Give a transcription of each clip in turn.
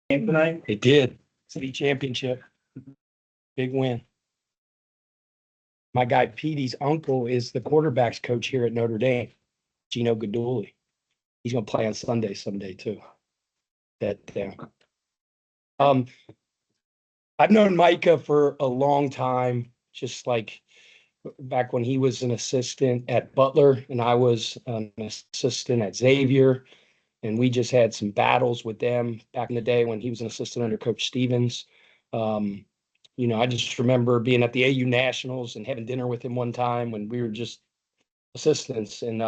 game tonight? They did. City championship. Big win. My guy Petey's uncle is the quarterbacks coach here at Notre Dame, Gino Gaduli. He's going to play on Sunday someday too. Um, I've known Micah for a long time, just like back when he was an assistant at Butler and I was an assistant at Xavier. And we just had some battles with them back in the day when he was an assistant under Coach Stevens. Um, I just remember being at the AU Nationals and having dinner with him one time when we were just assistants, and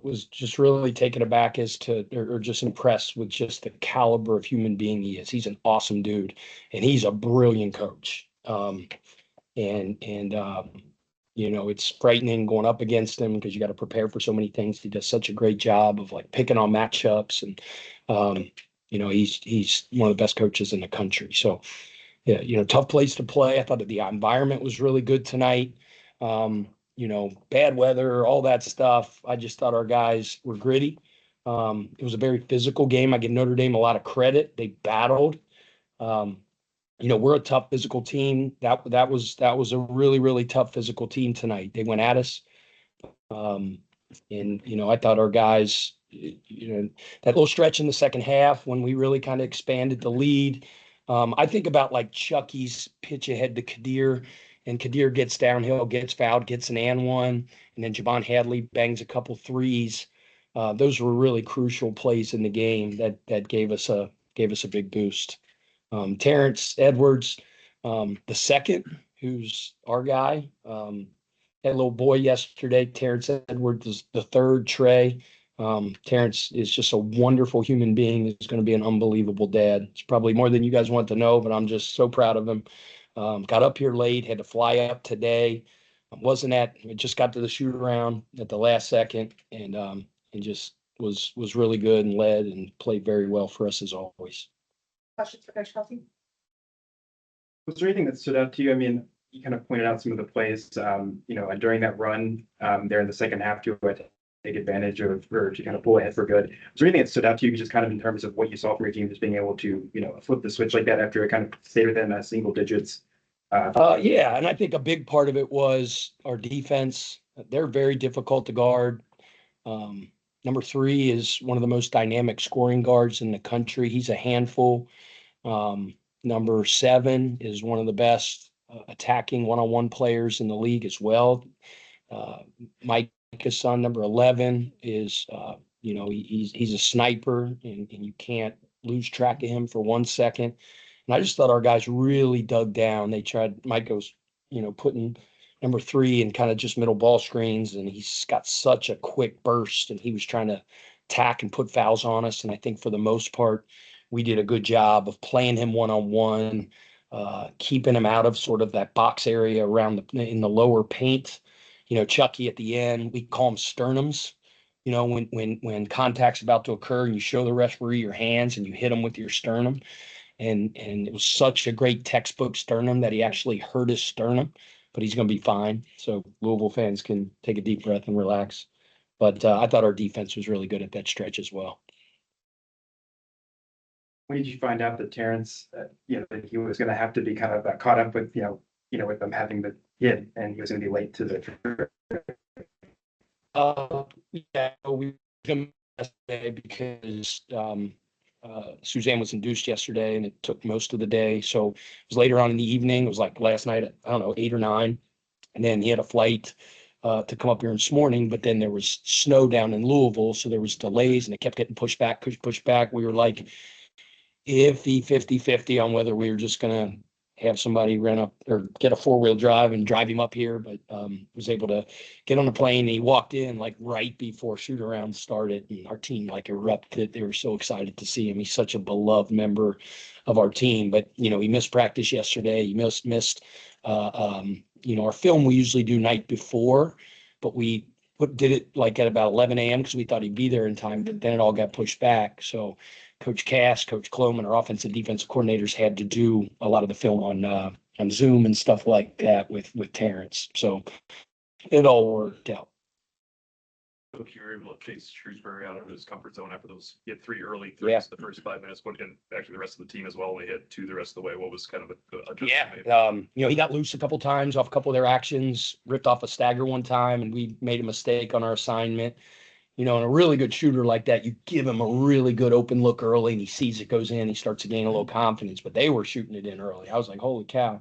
was just really taken aback as to, or just impressed with just the caliber of human being he is. He's an awesome dude, and he's a brilliant coach. It's frightening going up against him because you got to prepare for so many things. He does such a great job of like picking on matchups, and he's one of the best coaches in the country. So yeah, tough place to play. I thought that the environment was really good tonight. Bad weather, all that stuff. I just thought our guys were gritty. It was a very physical game. I give Notre Dame a lot of credit. They battled. Um, we're a tough physical team. That was a really, really tough physical team tonight. They went at us. I thought our guys, that little stretch in the second half when we really kind of expanded the lead. I think about like Chucky's pitch ahead to Kadir, and Kadir gets downhill, gets fouled, gets an and one, and then Javon Hadley bangs a couple threes. Those were really crucial plays in the game that gave us a big boost. Terrence Edwards, the second, who's our guy, had a little boy yesterday. Terrence Edwards is the third. Trey. Terrence is just a wonderful human being. He's going to be an unbelievable dad. It's probably more than you guys want to know, but I'm just so proud of him. Got up here late, had to fly up today. Just got to the shoot around at the last second, and just was really good and led and played very well for us as always. Questions for Coach Kelsey? Was there anything that stood out to you? I mean, you kind of pointed out some of the plays, during that run there in the second half to take advantage of, or to kind of pull ahead for good. Was there anything that stood out to you just kind of in terms of what you saw from your team, just being able to, flip the switch like that after it kind of stayed within single digits? Yeah, and I think a big part of it was our defense. They're very difficult to guard. Number 3 is one of the most dynamic scoring guards in the country. He's a handful. Number 7 is one of the best attacking one-on-one players in the league as well. Micah's son, number 11, is he's a sniper, and you can't lose track of him for 1 second. And I just thought our guys really dug down. They tried. Micah was, putting number 3 in kind of just middle ball screens, and he's got such a quick burst, and he was trying to tack and put fouls on us. And I think for the most part, we did a good job of playing him one-on-one, keeping him out of sort of that box area around in the lower paint. Chucky at the end, we call him sternums. When contact's about to occur and you show the referee your hands and you hit him with your sternum. And it was such a great textbook sternum that he actually hurt his sternum, but he's going to be fine. So Louisville fans can take a deep breath and relax. But I thought our defense was really good at that stretch as well. When did you find out that Terrence, that he was going to have to be kind of caught up with, with them having the hit, and he was going to be late to the trip? We yesterday because Suzanne was induced yesterday, and it took most of the day. So it was later on in the evening. It was like last night at, I don't know, 8 or 9. And then he had a flight to come up here this morning, but then there was snow down in Louisville, so there was delays, and it kept getting pushed back. We were like iffy 50-50 on whether we were just going to have somebody rent up or get a 4-wheel drive and drive him up here, but was able to get on the plane. And he walked in like right before shoot around started, and our team like erupted. They were so excited to see him. He's such a beloved member of our team, but he missed practice yesterday. He missed our film we usually do night before, but we did it like at about 11 a.m. because we thought he'd be there in time, but then it all got pushed back. So Coach Cass, Coach Kloman, our offensive defensive coordinators had to do a lot of the film on Zoom and stuff like that with Terrence. So it all worked out. If you were able to chase Shrewsbury out of his comfort zone after those, he had 3 early Yeah. threes the first 5 minutes, but and actually the rest of the team as well, they had 2 the rest of the way. What was kind of a adjustment made? He got loose a couple times off a couple of their actions, ripped off a stagger one time, and we made a mistake on our assignment. And a really good shooter like that, you give him a really good open look early and he sees it goes in, he starts to gain a little confidence, but they were shooting it in early. I was like, holy cow.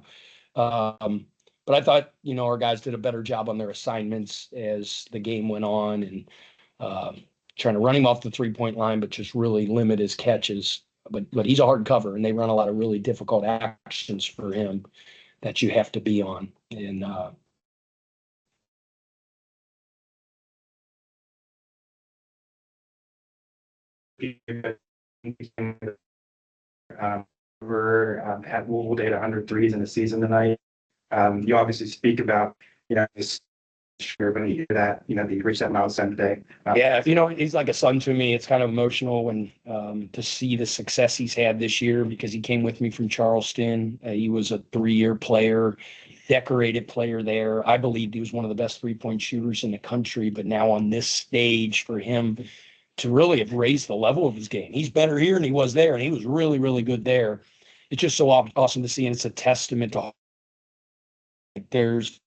But I thought, our guys did a better job on their assignments as the game went on and trying to run him off the 3-point line, but just really limit his catches. But he's a hard cover and they run a lot of really difficult actions for him that you have to be on. And we'll date 100 threes in the season tonight. You obviously speak about, this sure, but you hear that, you reached that milestone today. yeah, he's like a son to me. It's kind of emotional when to see the success he's had this year because he came with me from Charleston. He was a 3-year player, decorated player there. I believed he was one of the best 3-point shooters in the country, but now on this stage for him to really have raised the level of his game. He's better here than he was there, and he was really, really good there. It's just so awesome to see, and it's a testament to there's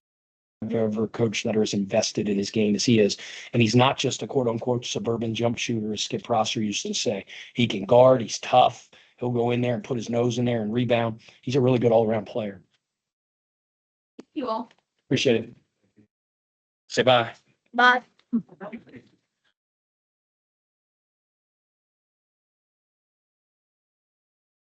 ever coach that are as invested in his game as he is. And he's not just a quote unquote suburban jump shooter, as Skip Prosser used to say. He can guard, he's tough. He'll go in there and put his nose in there and rebound. He's a really good all-around player. You all. Appreciate it. Say bye. Bye.